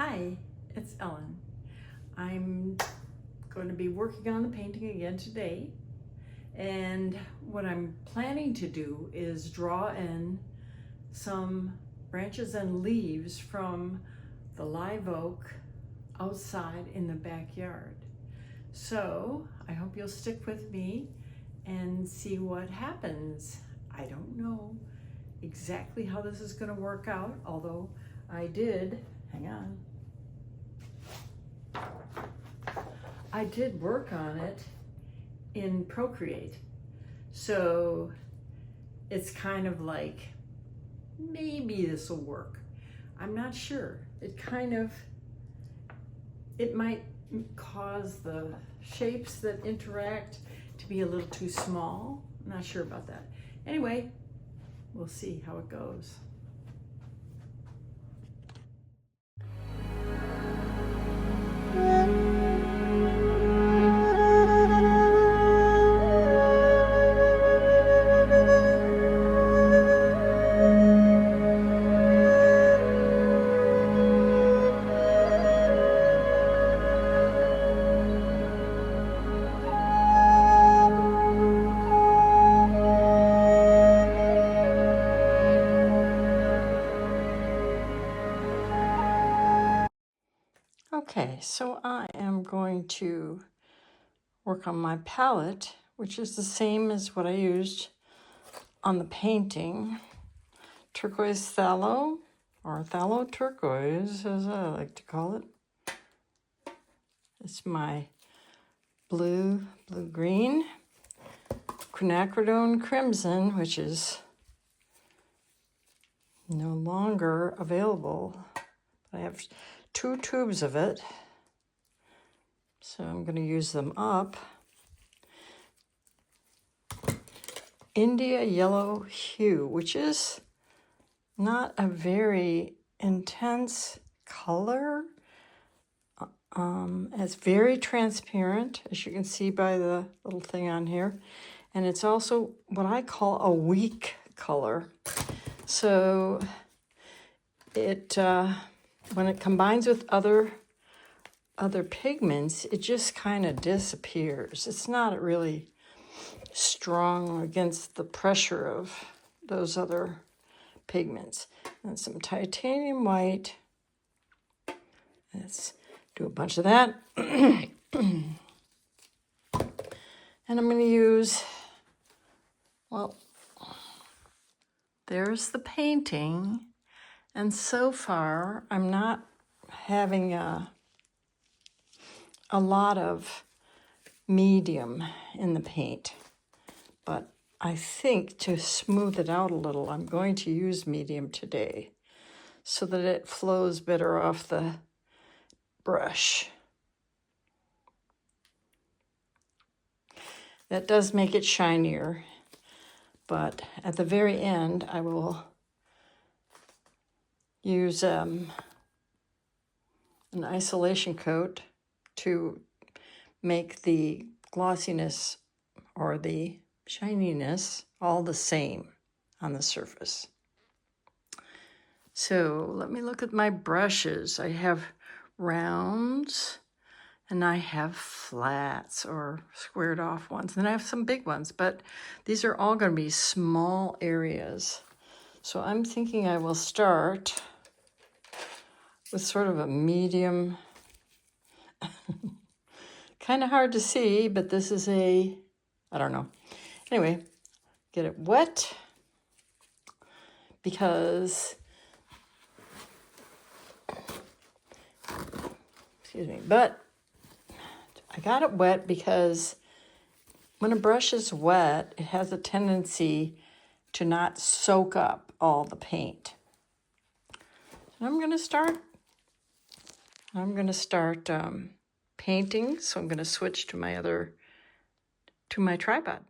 Hi, it's Ellen. I'm going to be working on the painting again today, and what I'm planning to do is draw in some branches and leaves from the live oak outside in the backyard. So I hope you'll stick with me and see what happens. I don't know exactly how this is going to work out, although I did work on it in Procreate. So it's kind of like, maybe this will work. I'm not sure. It might cause the shapes that interact to be a little too small. I'm not sure about that. Anyway, we'll see how it goes. Okay, so I am going to work on my palette, which is the same as what I used on the painting. Turquoise phthalo, or phthalo turquoise, as I like to call it. It's my blue-green, quinacridone crimson, which is no longer available. I have 2 tubes of it, so I'm going to use them up. India yellow hue, which is not a very intense color. It's very transparent, as you can see by the little thing on here. And it's also what I call a weak color. So it when it combines with other pigments, it just kind of disappears. It's not really strong against the pressure of those other pigments. And some titanium white. Let's do a bunch of that. And I'm going to use, well, there's the painting. And so far, I'm not having a lot of medium in the paint. But I think to smooth it out a little, I'm going to use medium today so that it flows better off the brush. That does make it shinier, but at the very end, I will use an isolation coat to make the glossiness or the shininess all the same on the surface. So let me look at my brushes. I have rounds and I have flats or squared off ones. And I have some big ones, but these are all going to be small areas. So I'm thinking I will start with sort of a medium, kind of hard to see, but this is I don't know. Anyway, get it wet because, but I got it wet because when a brush is wet, it has a tendency to not soak up all the paint. So I'm going to start painting, so I'm going to switch to my tripod.